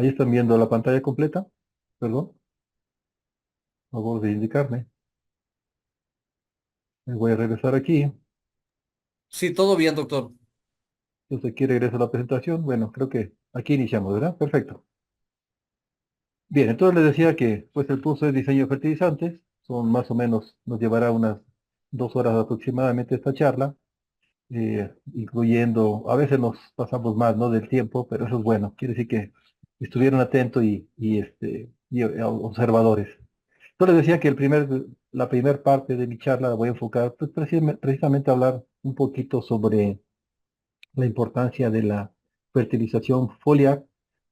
Ahí están viendo la pantalla completa. Perdón, por favor de indicarme. Me voy a regresar aquí. Sí, todo bien, doctor. Entonces aquí regreso a la presentación. Bueno, creo que aquí iniciamos, ¿verdad? Perfecto. Bien, entonces les decía que pues el curso de diseño de fertilizantes son más o menos, nos llevará unas 2 horas aproximadamente esta charla, incluyendo, a veces nos pasamos más, ¿no? Del tiempo, pero eso es bueno. Quiere decir que estuvieron atentos y observadores. Entonces les decía que la primera parte de mi charla la voy a enfocar pues, precisamente a hablar un poquito sobre la importancia de la fertilización foliar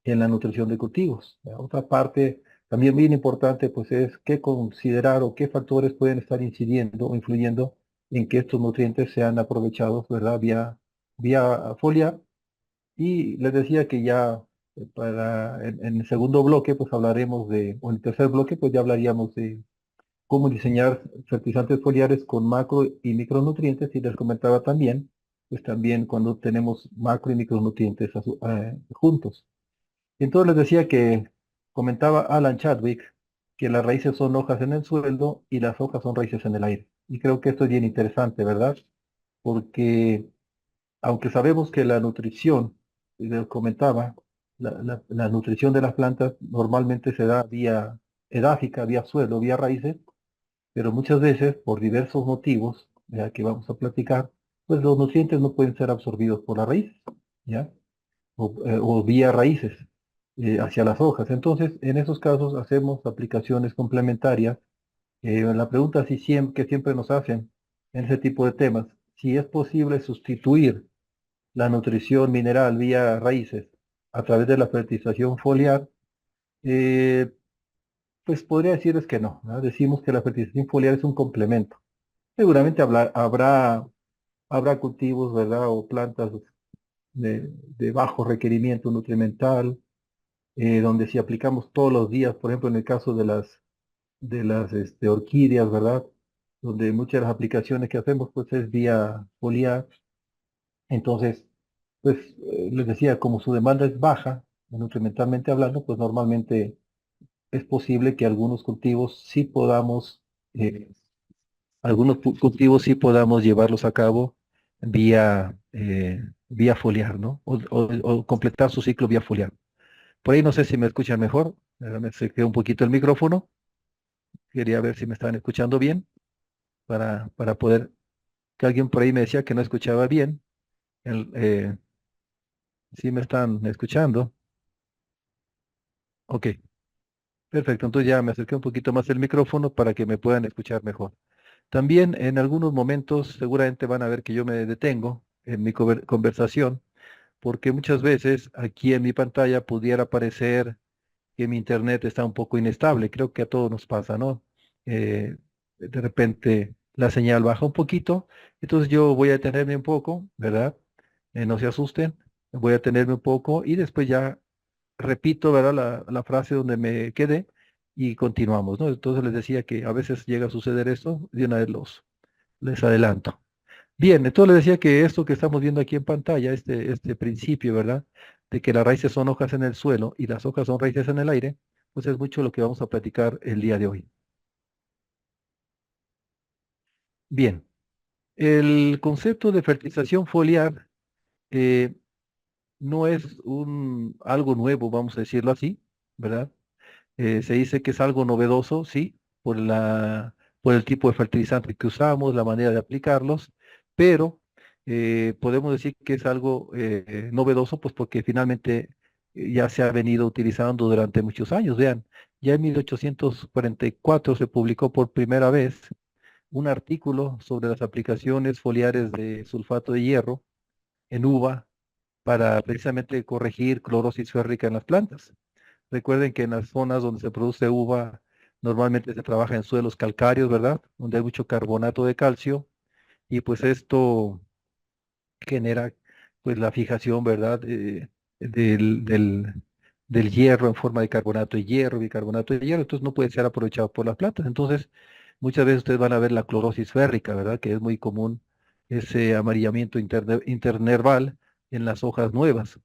en la nutrición de cultivos. La otra parte también bien importante pues es qué considerar o qué factores pueden estar incidiendo o influyendo en que estos nutrientes sean aprovechados, ¿verdad? Vía foliar. Y les decía que ya en el segundo bloque pues hablaremos o en el tercer bloque pues ya hablaríamos de cómo diseñar fertilizantes foliares con macro y micronutrientes y les comentaba también, pues también cuando tenemos macro y micronutrientes juntos. Entonces les decía que comentaba Alan Chadwick que las raíces son hojas en el suelo y las hojas son raíces en el aire. Y creo que esto es bien interesante, ¿verdad? Porque aunque sabemos que la nutrición, y les comentaba, la nutrición de las plantas normalmente se da vía edáfica, vía suelo, vía raíces, pero muchas veces, por diversos motivos, ya que vamos a platicar, pues los nutrientes no pueden ser absorbidos por la raíz, ¿ya? O vía raíces hacia las hojas. Entonces, en esos casos hacemos aplicaciones complementarias. La pregunta que siempre nos hacen en ese tipo de temas, si es posible sustituir la nutrición mineral vía raíces a través de la fertilización foliar, eh, pues podría decirles que no, ¿no? Decimos que la fertilización foliar es un complemento. Seguramente habrá cultivos, ¿verdad? O plantas de bajo requerimiento nutrimental, donde si aplicamos todos los días, por ejemplo, en el caso de las orquídeas, ¿verdad? Donde muchas de las aplicaciones que hacemos, pues es vía foliar. Entonces, pues les decía, como su demanda es baja, nutrimentalmente hablando, pues normalmente es posible que eh, algunos cultivos sí podamos llevarlos a cabo vía foliar, ¿no? O completar su ciclo vía foliar. Por ahí no sé si me escuchan mejor. Me acerqué un poquito el micrófono. Quería ver si me estaban escuchando bien para poder, que alguien por ahí me decía que no escuchaba bien. Sí me están escuchando. Ok, perfecto. Entonces ya me acerqué un poquito más el micrófono para que me puedan escuchar mejor. También en algunos momentos seguramente van a ver que yo me detengo en mi conversación, porque muchas veces aquí en mi pantalla pudiera aparecer que mi internet está un poco inestable. Creo que a todos nos pasa, ¿no? De repente la señal baja un poquito, entonces yo voy a detenerme un poco, ¿verdad? No se asusten, voy a detenerme un poco y después ya repito, ¿verdad? La frase donde me quedé y continuamos, ¿no? Entonces les decía que a veces llega a suceder esto, de una vez les adelanto. Bien, entonces les decía que esto que estamos viendo aquí en pantalla, este principio, ¿verdad? De que las raíces son hojas en el suelo y las hojas son raíces en el aire, pues es mucho lo que vamos a platicar el día de hoy. Bien, el concepto de fertilización foliar eh, no es algo nuevo, vamos a decirlo así, ¿verdad? Se dice que es algo novedoso, sí, por el tipo de fertilizante que usamos, la manera de aplicarlos, pero podemos decir que es algo novedoso, pues porque finalmente ya se ha venido utilizando durante muchos años. Vean, ya en 1844 se publicó por primera vez un artículo sobre las aplicaciones foliares de sulfato de hierro en uva para precisamente corregir clorosis férrica en las plantas. Recuerden que en las zonas donde se produce uva, normalmente se trabaja en suelos calcáreos, ¿verdad? Donde hay mucho carbonato de calcio y pues esto genera pues la fijación, ¿verdad? Del, del, del hierro en forma de carbonato de hierro, bicarbonato de hierro, entonces no puede ser aprovechado por las plantas. Entonces, muchas veces ustedes van a ver la clorosis férrica, ¿verdad? Que es muy común ese amarillamiento internerval en las hojas nuevas.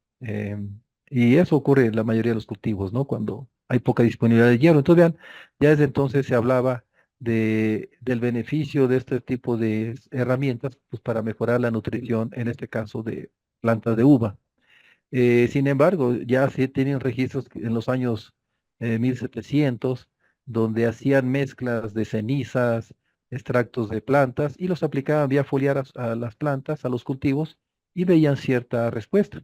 Y eso ocurre en la mayoría de los cultivos, ¿no? Cuando hay poca disponibilidad de hierro. Entonces, vean, ya desde entonces se hablaba del beneficio de este tipo de herramientas, pues para mejorar la nutrición, en este caso de plantas de uva. Sin embargo, ya se tienen registros en los años 1700, donde hacían mezclas de cenizas, extractos de plantas y los aplicaban vía foliar a las plantas, a los cultivos, y veían cierta respuesta.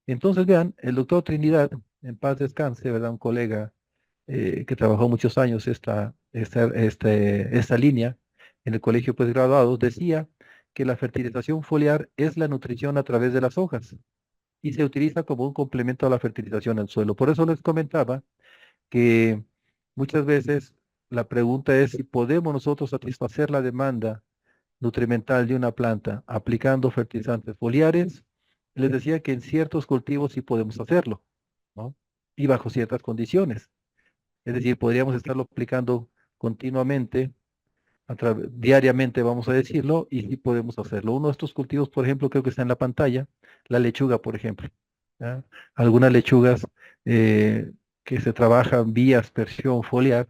Entonces, vean, el doctor Trinidad, en paz descanse, ¿verdad? Un colega que trabajó muchos años esta línea en el colegio postgraduados, decía que la fertilización foliar es la nutrición a través de las hojas y se utiliza como un complemento a la fertilización del suelo. Por eso les comentaba que muchas veces la pregunta es si podemos nosotros satisfacer la demanda nutrimental de una planta aplicando fertilizantes foliares. Les decía que en ciertos cultivos sí podemos hacerlo, ¿no? Y bajo ciertas condiciones. Es decir, podríamos estarlo aplicando continuamente, diariamente, vamos a decirlo, y sí podemos hacerlo. Uno de estos cultivos, por ejemplo, creo que está en la pantalla, la lechuga, por ejemplo. ¿Ya? Algunas lechugas eh, que se trabajan vía aspersión foliar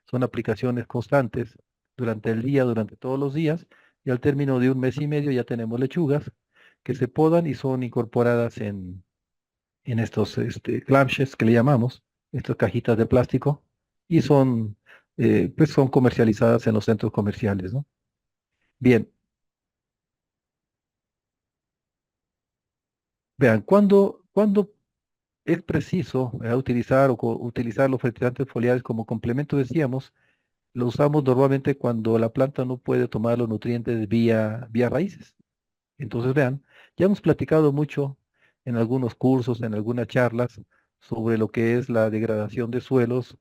son aplicaciones constantes durante el día, durante todos los días, y al término de un mes y medio ya tenemos lechugas que se podan y son incorporadas en estos clamshells que le llamamos, estas cajitas de plástico, y pues son comercializadas en los centros comerciales, ¿no? Bien, vean, cuando es preciso utilizar utilizar los fertilizantes foliares como complemento, decíamos, lo usamos normalmente cuando la planta no puede tomar los nutrientes vía raíces. Entonces, vean, ya hemos platicado mucho en algunos cursos, en algunas charlas, sobre lo que es la degradación de suelos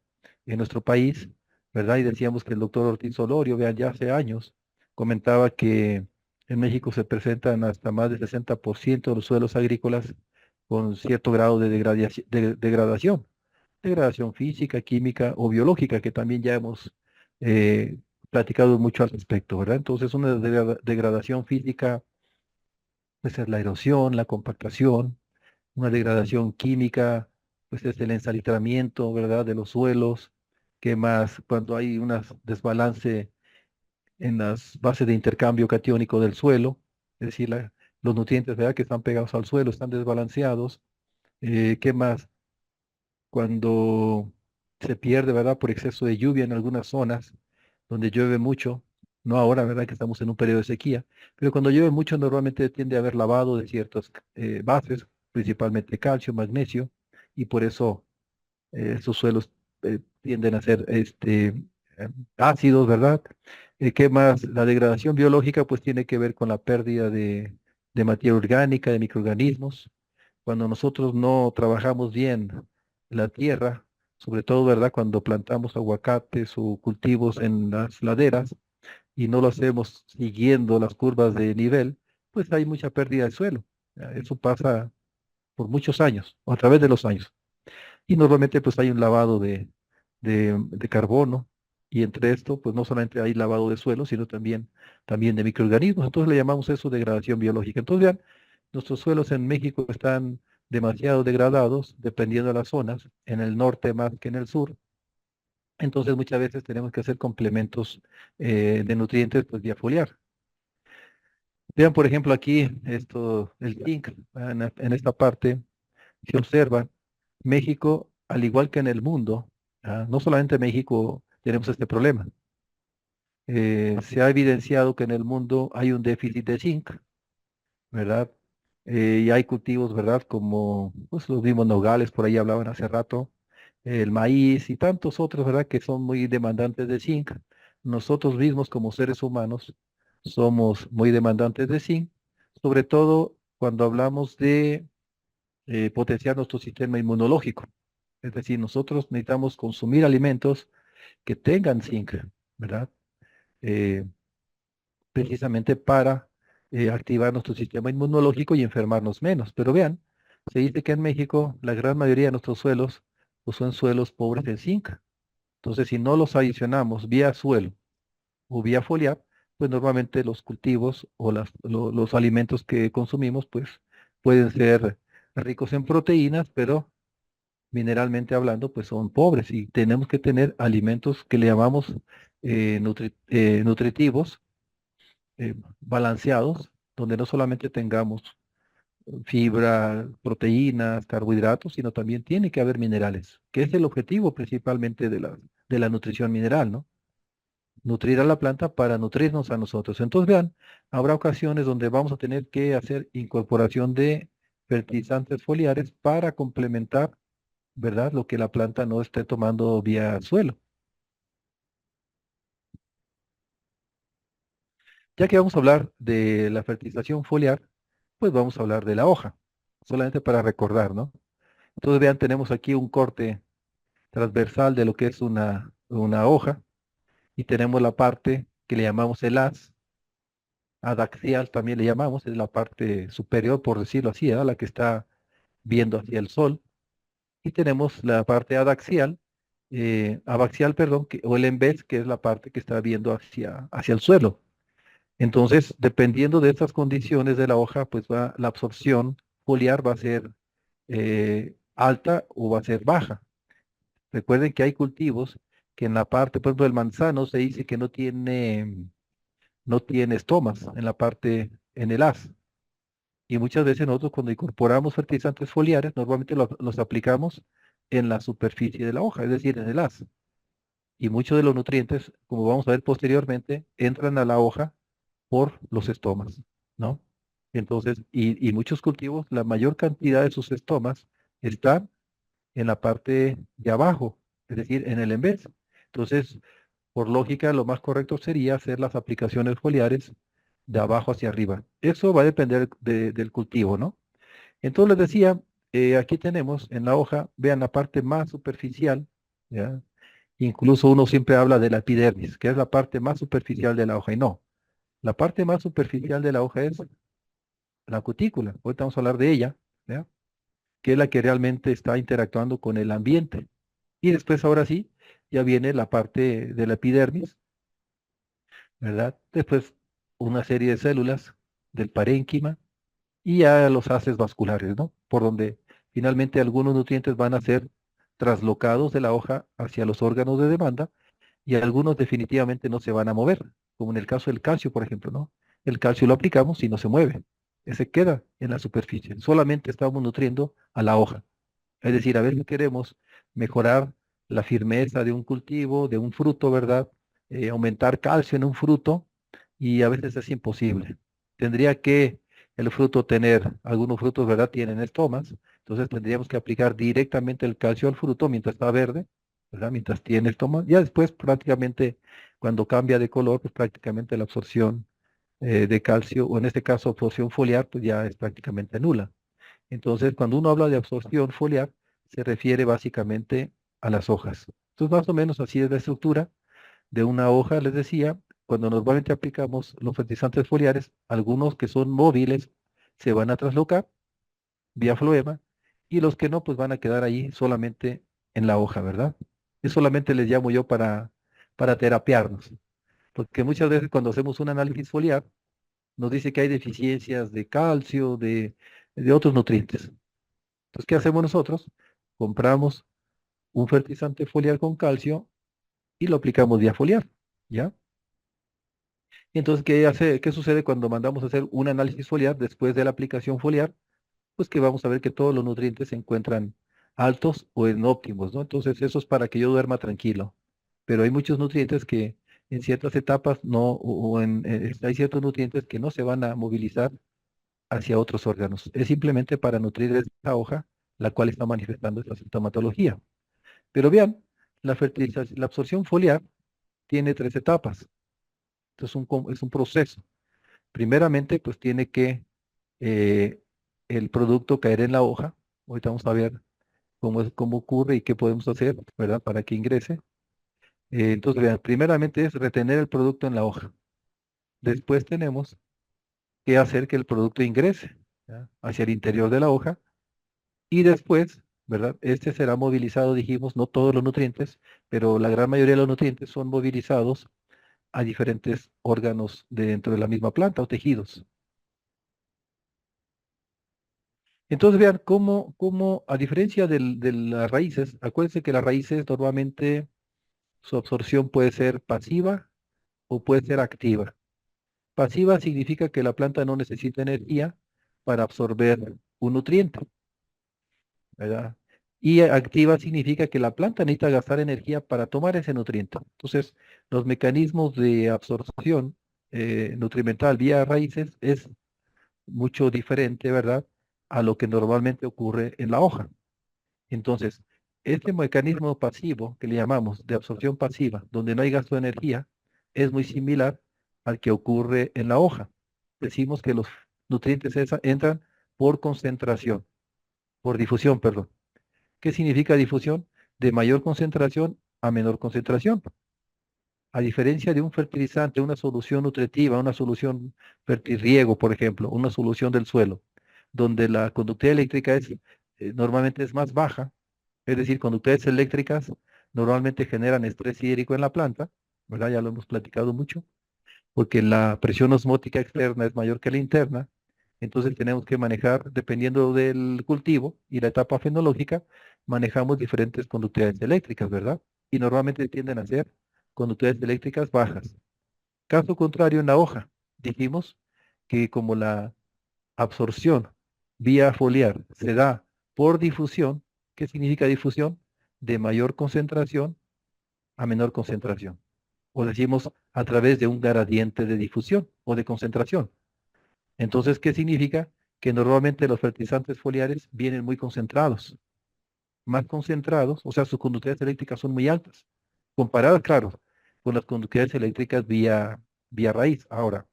en nuestro país, ¿verdad? Y decíamos que el doctor Ortiz Olorio, vean, ya hace años, comentaba que en México se presentan hasta más del 60% de los suelos agrícolas con cierto grado de degradación, degradación física, química o biológica, que también ya hemos eh, platicado mucho al respecto, ¿verdad? Entonces, una degradación física pues es la erosión, la compactación, una degradación química, pues es el ensalitramiento, ¿verdad?, de los suelos. ¿Qué más? Cuando hay un desbalance en las bases de intercambio catiónico del suelo, es decir, los nutrientes, ¿verdad?, que están pegados al suelo están desbalanceados. ¿Qué más? Cuando se pierde, ¿verdad?, por exceso de lluvia en algunas zonas donde llueve mucho, no ahora, ¿verdad?, que estamos en un periodo de sequía, pero cuando llueve mucho normalmente tiende a haber lavado de ciertas bases, principalmente calcio, magnesio, y por eso estos suelos tienden a ser ácidos, ¿verdad? ¿Qué más? La degradación biológica pues tiene que ver con la pérdida de materia orgánica, de microorganismos. Cuando nosotros no trabajamos bien la tierra, sobre todo, ¿verdad? Cuando plantamos aguacates o cultivos en las laderas y no lo hacemos siguiendo las curvas de nivel, pues hay mucha pérdida de suelo. Eso pasa por muchos años, o a través de los años. Y normalmente pues hay un lavado de carbono y entre esto pues no solamente hay lavado de suelo, sino también de microorganismos. Entonces le llamamos eso degradación biológica. Entonces vean, nuestros suelos en México están demasiado degradados dependiendo de las zonas, en el norte más que en el sur. Entonces muchas veces tenemos que hacer complementos de nutrientes pues vía foliar. Vean por ejemplo aquí el zinc, en esta parte si observan, México, al igual que en el mundo, no solamente en México tenemos este problema, se ha evidenciado que en el mundo hay un déficit de zinc, ¿verdad? Y hay cultivos, ¿verdad? Como pues, los mismos nogales, por ahí hablaban hace rato, el maíz y tantos otros, ¿verdad? Que son muy demandantes de zinc. Nosotros mismos como seres humanos somos muy demandantes de zinc, sobre todo cuando hablamos de potenciar nuestro sistema inmunológico. Es decir, nosotros necesitamos consumir alimentos que tengan zinc, ¿verdad? Eh, Precisamente para activar nuestro sistema inmunológico y enfermarnos menos. Pero vean, se dice que en México la gran mayoría de nuestros suelos pues, son suelos pobres en zinc. Entonces, si no los adicionamos vía suelo o vía foliar, pues normalmente los cultivos o los alimentos que consumimos pues pueden ser ricos en proteínas, pero mineralmente hablando, pues son pobres y tenemos que tener alimentos que le llamamos nutritivos, balanceados, donde no solamente tengamos fibra, proteínas, carbohidratos, sino también tiene que haber minerales, que es el objetivo principalmente de la nutrición mineral, ¿no? Nutrir a la planta para nutrirnos a nosotros. Entonces, vean, habrá ocasiones donde vamos a tener que hacer incorporación de fertilizantes foliares para complementar, ¿verdad? Lo que la planta no esté tomando vía suelo. Ya que vamos a hablar de la fertilización foliar, pues vamos a hablar de la hoja, solamente para recordar, ¿no? Entonces, vean, tenemos aquí un corte transversal de lo que es una hoja y tenemos la parte que le llamamos el haz, adaxial también le llamamos, es la parte superior, por decirlo así, ¿verdad? La que está viendo hacia el sol. Y tenemos la parte adaxial, abaxial, perdón, o el en vez, que es la parte que está viendo hacia el suelo. Entonces, dependiendo de estas condiciones de la hoja, pues la absorción foliar va a ser alta o va a ser baja. Recuerden que hay cultivos que en la parte, por ejemplo, el manzano se dice que no tiene estomas en la parte, en el haz. Y muchas veces nosotros cuando incorporamos fertilizantes foliares, normalmente los aplicamos en la superficie de la hoja, es decir, en el haz. Y muchos de los nutrientes, como vamos a ver posteriormente, entran a la hoja por los estomas, ¿no? Entonces, y muchos cultivos, la mayor cantidad de sus estomas están en la parte de abajo, es decir, en el envés. Entonces, por lógica, lo más correcto sería hacer las aplicaciones foliares de abajo hacia arriba. Eso va a depender del cultivo, ¿no? Entonces les decía, aquí tenemos en la hoja, vean la parte más superficial, ¿ya? Incluso uno siempre habla de la epidermis, que es la parte más superficial de la hoja, y no. La parte más superficial de la hoja es la cutícula. Ahorita vamos a hablar de ella, ¿ya? Que es la que realmente está interactuando con el ambiente. Y después, ahora sí, ya viene la parte de la epidermis, ¿verdad? Después, una serie de células del parénquima y ya los haces vasculares, ¿no? Por donde finalmente algunos nutrientes van a ser traslocados de la hoja hacia los órganos de demanda y algunos definitivamente no se van a mover, como en el caso del calcio, por ejemplo, ¿no? El calcio lo aplicamos y no se mueve, ese queda en la superficie, solamente estamos nutriendo a la hoja. Es decir, a ver si queremos mejorar la firmeza de un cultivo, de un fruto, ¿verdad? Aumentar calcio en un fruto y a veces es imposible. Tendría que el fruto tener, algunos frutos, ¿verdad? Tienen estomas, entonces tendríamos que aplicar directamente el calcio al fruto mientras está verde, ¿verdad? Mientras tiene estomas. Ya después prácticamente cuando cambia de color, pues prácticamente la absorción de calcio, o en este caso absorción foliar, pues ya es prácticamente nula. Entonces, cuando uno habla de absorción foliar, se refiere básicamente a las hojas. Entonces, más o menos así es la estructura de una hoja, les decía, cuando normalmente aplicamos los fertilizantes foliares, algunos que son móviles se van a traslocar vía floema y los que no, pues van a quedar ahí solamente en la hoja, ¿verdad? Es solamente les llamo yo para terapiarnos, porque muchas veces cuando hacemos un análisis foliar, nos dice que hay deficiencias de calcio, de otros nutrientes. Entonces, ¿qué hacemos nosotros? Compramos un fertilizante foliar con calcio y lo aplicamos vía foliar, ¿ya? Y entonces, ¿qué sucede cuando mandamos a hacer un análisis foliar después de la aplicación foliar? Pues que vamos a ver que todos los nutrientes se encuentran altos o en óptimos, ¿no? Entonces, eso es para que yo duerma tranquilo. Pero hay muchos nutrientes que en ciertas etapas no, hay ciertos nutrientes que no se van a movilizar hacia otros órganos. Es simplemente para nutrir esta hoja, la cual está manifestando esta sintomatología. Pero vean, la absorción foliar tiene tres etapas. Entonces es un proceso. Primeramente, pues tiene que eh, el producto caer en la hoja. Ahorita vamos a ver cómo ocurre y qué podemos hacer, ¿verdad? Para que ingrese. Entonces, vean, primeramente es retener el producto en la hoja. Después tenemos que hacer que el producto ingrese, ¿ya? Hacia el interior de la hoja. Y después, ¿verdad? Este será movilizado, dijimos, no todos los nutrientes, pero la gran mayoría de los nutrientes son movilizados a diferentes órganos dentro de la misma planta o tejidos. Entonces vean cómo a diferencia de las raíces, acuérdense que las raíces normalmente su absorción puede ser pasiva o puede ser activa. Pasiva significa que la planta no necesita energía para absorber un nutriente, ¿verdad? Y activa significa que la planta necesita gastar energía para tomar ese nutriente. Entonces, los mecanismos de absorción nutrimental vía raíces es mucho diferente, ¿verdad? A lo que normalmente ocurre en la hoja. Entonces, este mecanismo pasivo que le llamamos de absorción pasiva, donde no hay gasto de energía, es muy similar al que ocurre en la hoja. Decimos que los nutrientes entran por concentración, por difusión, perdón. ¿Qué significa difusión? De mayor concentración a menor concentración. A diferencia de un fertilizante, una solución nutritiva, una solución fertirriego, por ejemplo, una solución del suelo, donde la conductividad eléctrica normalmente es más baja, es decir, conductores eléctricas normalmente generan estrés hídrico en la planta, ¿verdad? Ya lo hemos platicado mucho, porque la presión osmótica externa es mayor que la interna, entonces tenemos que manejar, dependiendo del cultivo y la etapa fenológica, manejamos diferentes conductividades eléctricas, ¿verdad? Y normalmente tienden a ser conductividades eléctricas bajas. Caso contrario en la hoja, dijimos que como la absorción vía foliar se da por difusión. ¿Qué significa difusión? De mayor concentración a menor concentración. O decimos a través de un gradiente de difusión o de concentración. Entonces, ¿qué significa? Que normalmente los fertilizantes foliares vienen muy concentrados, más concentrados, o sea, sus conductividades eléctricas son muy altas, comparadas, claro, con las conductividades eléctricas vía raíz. Ahora,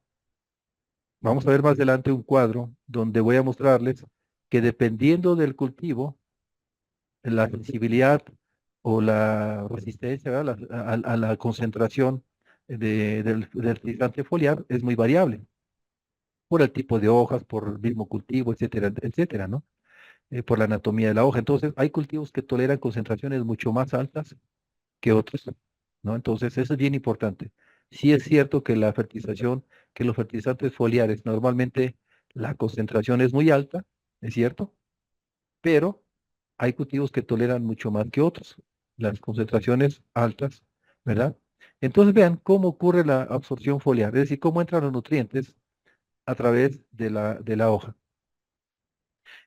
vamos a ver más adelante un cuadro donde voy a mostrarles que dependiendo del cultivo, la sensibilidad o la resistencia, ¿verdad? A la concentración del fertilizante foliar es muy variable, por el tipo de hojas, por el mismo cultivo, etcétera, etcétera, ¿no? Por la anatomía de la hoja. Entonces, hay cultivos que toleran concentraciones mucho más altas que otros, ¿no? Entonces, eso es bien importante. Sí es cierto que la fertilización, que los fertilizantes foliares, normalmente la concentración es muy alta, es cierto, pero hay cultivos que toleran mucho más que otros, las concentraciones altas, ¿verdad? Entonces vean cómo ocurre la absorción foliar, es decir, cómo entran los nutrientes a través de la hoja.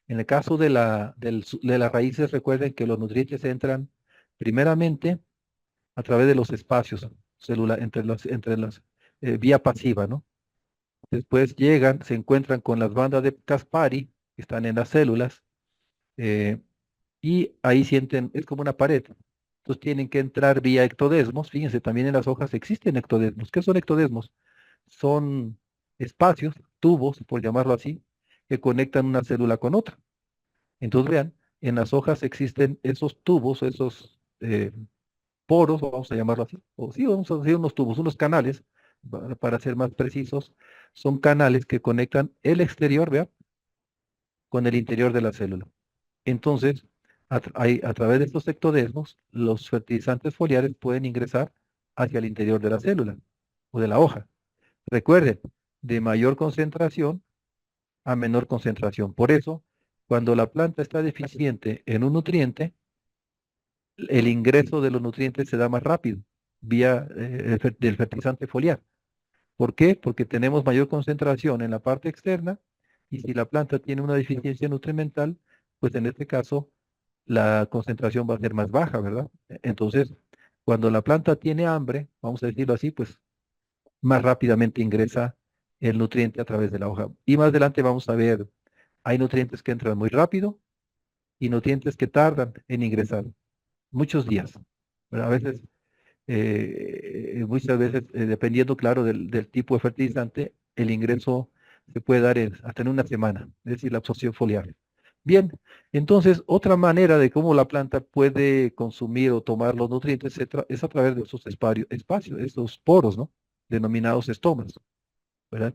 En el caso de las raíces, recuerden que los nutrientes entran primeramente a través de los espacios celulares, entre las vía pasiva, ¿no? Después llegan, se encuentran con las bandas de Caspari, que están en las células, eh, y ahí sienten, es como una pared. Entonces tienen que entrar vía ectodesmos. Fíjense, también en las hojas existen ectodesmos. ¿Qué son ectodesmos? Son espacios, tubos, por llamarlo así, que conectan una célula con otra. Entonces vean, en las hojas existen esos tubos, esos poros, vamos a llamarlo así, o sí, vamos a decir unos tubos, unos canales, para ser más precisos, son canales que conectan el exterior, vean, con el interior de la célula. Entonces, a través de estos ectodesmos, los fertilizantes foliares pueden ingresar hacia el interior de la célula o de la hoja. Recuerden, de mayor concentración a menor concentración. Por eso, cuando la planta está deficiente en un nutriente, el ingreso de los nutrientes se da más rápido vía del fertilizante foliar. ¿Por qué? Porque tenemos mayor concentración en la parte externa y si la planta tiene una deficiencia nutrimental, pues en este caso la concentración va a ser más baja, ¿verdad? Entonces, cuando la planta tiene hambre, vamos a decirlo así, pues más rápidamente ingresa el nutriente a través de la hoja. Y más adelante vamos a ver, hay nutrientes que entran muy rápido y nutrientes que tardan en ingresar muchos días. ¿Verdad? A veces, muchas veces, dependiendo, claro, del tipo de fertilizante, el ingreso se puede dar hasta en una semana, es decir, la absorción foliar. Bien, entonces otra manera de cómo la planta puede consumir o tomar los nutrientes es a través de esos espacios, esos poros, ¿no? Denominados estomas, ¿verdad?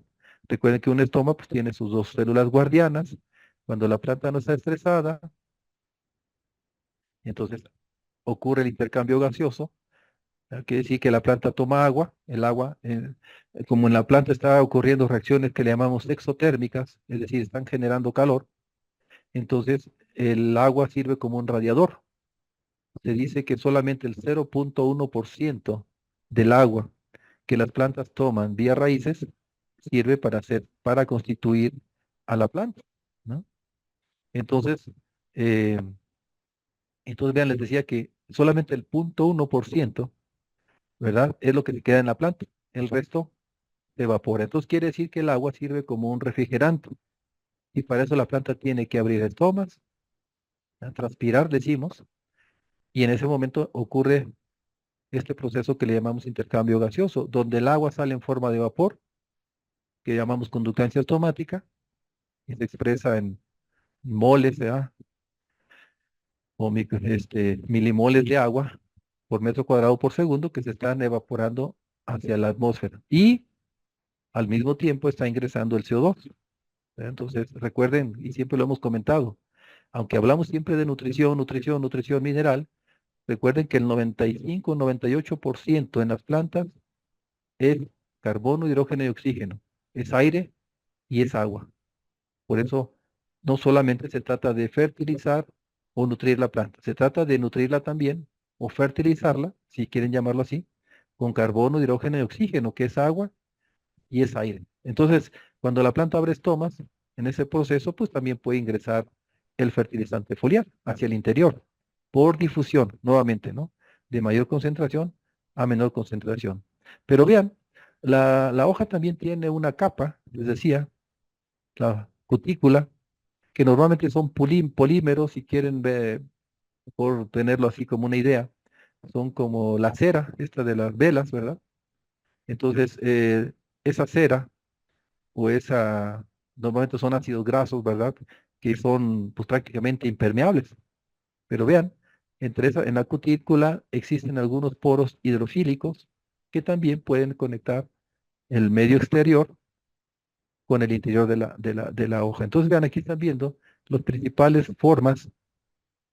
Recuerden que un estoma pues, tiene sus dos células guardianas. Cuando la planta no está estresada, entonces ocurre el intercambio gaseoso. Quiere decir que la planta toma agua, el agua, como en la planta está ocurriendo reacciones que le llamamos exotérmicas, es decir, están generando calor, Entonces, el agua sirve como un radiador. Se dice que solamente el 0,1% del agua que las plantas toman vía raíces sirve para constituir a la planta, ¿no? Entonces, eh, vean, les decía que solamente el 0,1%, ¿verdad? Es lo que se queda en la planta. El resto se evapora. Entonces quiere decir que el agua sirve como un refrigerante. Y para eso la planta tiene que abrir estomas, a transpirar, decimos, y en ese momento ocurre este proceso que le llamamos intercambio gaseoso, donde el agua sale en forma de vapor, que llamamos conductancia automática, y se expresa en moles, ¿verdad? O milimoles de agua por metro cuadrado por segundo que se están evaporando hacia la atmósfera. Y al mismo tiempo está ingresando el CO2. ¿Verdad? Entonces, recuerden, y siempre lo hemos comentado, aunque hablamos siempre de nutrición, nutrición, nutrición mineral, recuerden que el 95, 98% en las plantas es carbono, hidrógeno y oxígeno. Es aire y es agua. Por eso no solamente se trata de fertilizar o nutrir la planta, se trata de nutrirla también o fertilizarla, si quieren llamarlo así, con carbono, hidrógeno y oxígeno, que es agua y es aire. Entonces, cuando la planta abre estomas, en ese proceso, pues también puede ingresar el fertilizante foliar hacia el interior, por difusión, nuevamente, ¿no? De mayor concentración a menor concentración. Pero vean, la hoja también tiene una capa, les decía, la cutícula, que normalmente son polímeros, si quieren ver, por tenerlo así como una idea, son como la cera, esta de las velas, ¿verdad? Entonces, esa cera o esa, normalmente son ácidos grasos, ¿verdad? Que son pues prácticamente impermeables. Pero vean, en la cutícula existen algunos poros hidrofílicos que también pueden conectar el medio exterior con el interior de la hoja. Entonces, vean, aquí están viendo las principales formas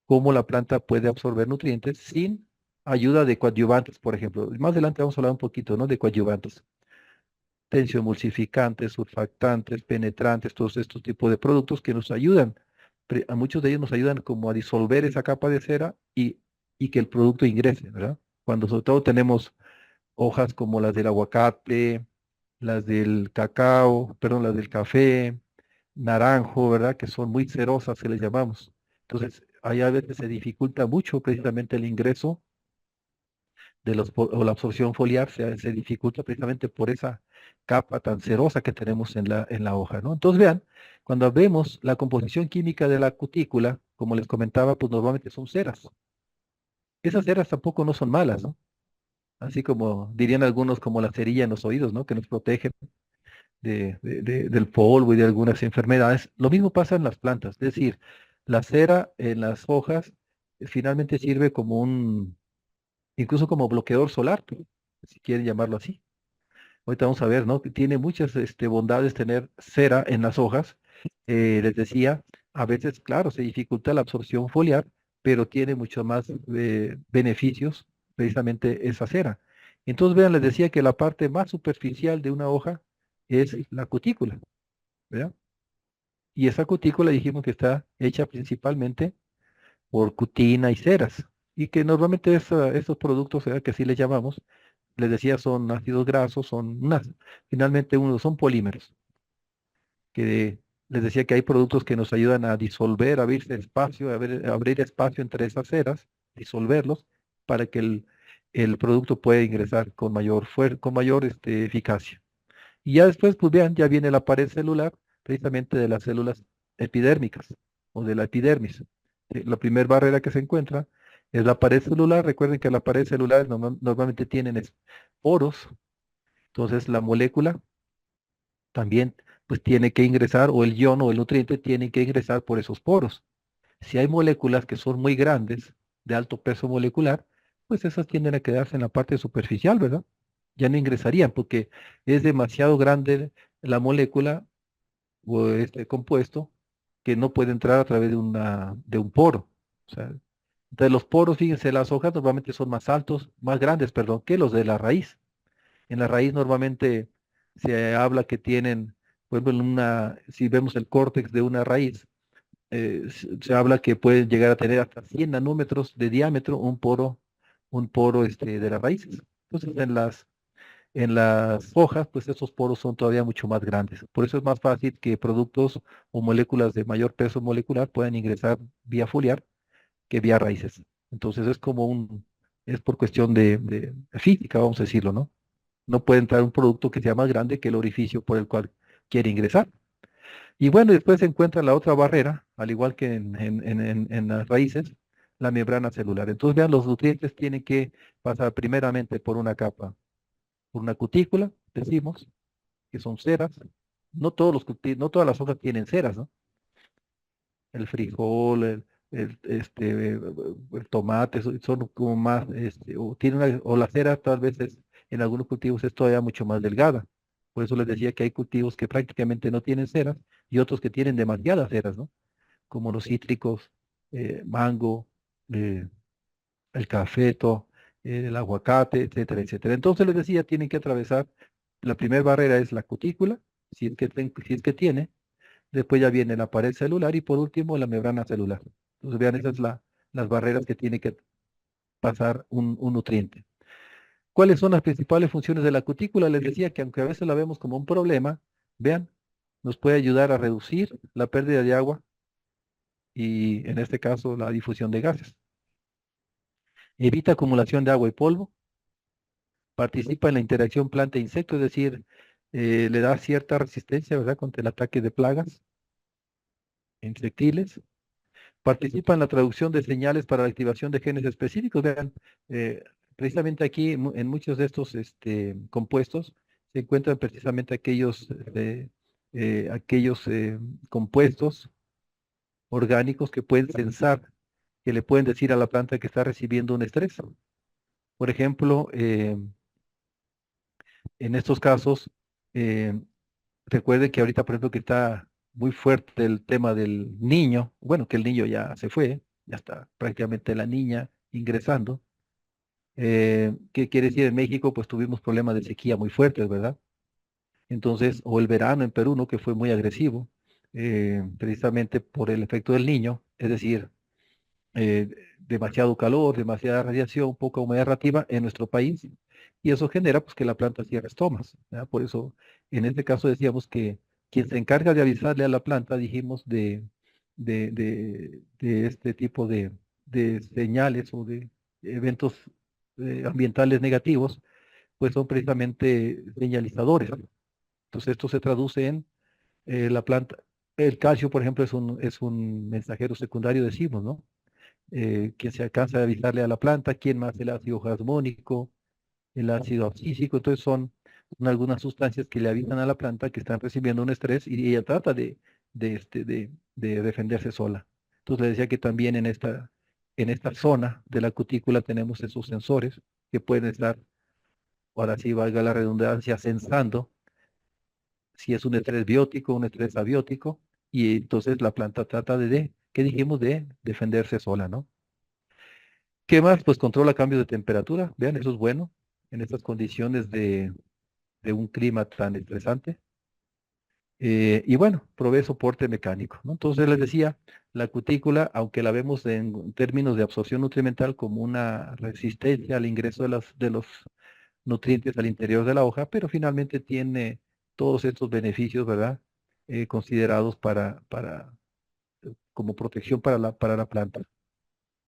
cómo la planta puede absorber nutrientes sin ayuda de coadyuvantes, por ejemplo. Más adelante vamos a hablar un poquito, ¿no? De coadyuvantes. Tensioemulsificantes, surfactantes, penetrantes, todos estos tipos de productos que nos ayudan. A muchos de ellos nos ayudan como a disolver esa capa de cera y que el producto ingrese, ¿verdad? Cuando sobre todo tenemos hojas como las del aguacate, las del cacao, perdón, las del café, naranjo, ¿verdad? Que son muy cerosas, se les llamamos. Entonces, ahí a veces se dificulta mucho precisamente el ingreso o la absorción foliar se dificulta precisamente por esa capa tan cerosa que tenemos en la hoja, ¿no? Entonces, vean, cuando vemos la composición química de la cutícula, como les comentaba, pues normalmente son ceras. Esas ceras tampoco no son malas, ¿no? Así como dirían algunos, como la cerilla en los oídos, ¿no? Que nos protege del polvo y de algunas enfermedades. Lo mismo pasa en las plantas, es decir, la cera en las hojas finalmente sirve como incluso como bloqueador solar, si quieren llamarlo así. Ahorita vamos a ver, ¿no? Que tiene muchas bondades tener cera en las hojas. Les decía, a veces, claro, se dificulta la absorción foliar, pero tiene mucho más beneficios precisamente esa cera. Entonces, vean, les decía que la parte más superficial de una hoja es la cutícula, ¿verdad? Y esa cutícula dijimos que está hecha principalmente por cutina y ceras, y que normalmente estos productos, ¿verdad? Que así les llamamos, les decía, son ácidos grasos, finalmente son polímeros, que les decía que hay productos que nos ayudan a disolver, a abrirse espacio, abrir espacio entre esas ceras, disolverlos, para que el producto pueda ingresar con mayor eficacia. Y ya después, pues vean, ya viene la pared celular, precisamente de las células epidérmicas o de la epidermis. La primera barrera que se encuentra es la pared celular. Recuerden que la pared celular normalmente tienen poros, entonces la molécula también pues tiene que ingresar, o el ion o el nutriente tiene que ingresar por esos poros. Si hay moléculas que son muy grandes, de alto peso molecular, pues esas tienden a quedarse en la parte superficial, ¿verdad? Ya no ingresarían porque es demasiado grande la molécula o este compuesto que no puede entrar a través de un poro. O sea, entonces los poros, fíjense, las hojas normalmente son más altos, más grandes, perdón, que los de la raíz. En la raíz normalmente se habla que tienen, por ejemplo, si vemos el córtex de una raíz, se habla que puede llegar a tener hasta 100 nanómetros de diámetro un poro de las raíces. Entonces, en las hojas, pues esos poros son todavía mucho más grandes. Por eso es más fácil que productos o moléculas de mayor peso molecular puedan ingresar vía foliar que vía raíces. Entonces es por cuestión de física, vamos a decirlo, ¿no? No puede entrar un producto que sea más grande que el orificio por el cual quiere ingresar. Y bueno, después se encuentra la otra barrera, al igual que en las raíces, la membrana celular. Entonces, vean, los nutrientes tienen que pasar primeramente por una capa, por una cutícula, decimos, que son ceras. No todas las hojas tienen ceras, ¿no? El frijol, el tomate, son como más, o la cera tal vez en algunos cultivos es todavía mucho más delgada. Por eso les decía que hay cultivos que prácticamente no tienen ceras y otros que tienen demasiadas ceras, ¿no? Como los cítricos, mango, eh, el cafeto, el aguacate, etcétera, etcétera. Entonces les decía, tienen que atravesar, la primera barrera es la cutícula, si es que tiene, después ya viene la pared celular y por último la membrana celular. Entonces vean, esas son las barreras que tiene que pasar un nutriente. ¿Cuáles son las principales funciones de la cutícula? Les decía que aunque a veces la vemos como un problema, vean, nos puede ayudar a reducir la pérdida de agua y en este caso la difusión de gases. Evita acumulación de agua y polvo, participa en la interacción planta-insecto, es decir, le da cierta resistencia, ¿verdad?, contra el ataque de plagas insectiles. Participa en la traducción de señales para la activación de genes específicos. Vean, precisamente aquí en muchos de estos compuestos se encuentran precisamente aquellos compuestos orgánicos que pueden sensar, que le pueden decir a la planta que está recibiendo un estrés. Por ejemplo, en estos casos, eh, recuerde que ahorita, por ejemplo, que está muy fuerte el tema del niño, bueno, que el niño ya se fue, ya está prácticamente la niña ingresando. ¿Qué quiere decir en México? Pues tuvimos problemas de sequía muy fuertes, ¿verdad? Entonces, o el verano en Perú, ¿no?, que fue muy agresivo, precisamente por el efecto del niño, es decir, eh, demasiado calor, demasiada radiación, poca humedad relativa en nuestro país, y eso genera pues que la planta cierre estomas, ¿verdad? Por eso, en este caso decíamos que quien se encarga de avisarle a la planta, dijimos, de este tipo de señales o de eventos ambientales negativos, pues son precisamente señalizadores, ¿no? Entonces esto se traduce en la planta. El calcio, por ejemplo, es un mensajero secundario, decimos, ¿no? Que se alcanza a avisarle a la planta, quién más el ácido jasmónico, el ácido abscísico, entonces son algunas sustancias que le avisan a la planta que están recibiendo un estrés y ella trata de defenderse sola. Entonces le decía que también en esta zona de la cutícula tenemos esos sensores que pueden estar, ahora sí valga la redundancia, sensando si es un estrés biótico, un estrés abiótico, y entonces la planta trata ¿qué dijimos? De defenderse sola, ¿no? ¿Qué más? Pues controla cambios de temperatura. Vean, eso es bueno en estas condiciones de un clima tan estresante. Y bueno, provee soporte mecánico, ¿no? Entonces les decía, la cutícula, aunque la vemos en términos de absorción nutrimental como una resistencia al ingreso de los nutrientes al interior de la hoja, pero finalmente tiene todos estos beneficios, ¿verdad? Considerados como protección para la planta.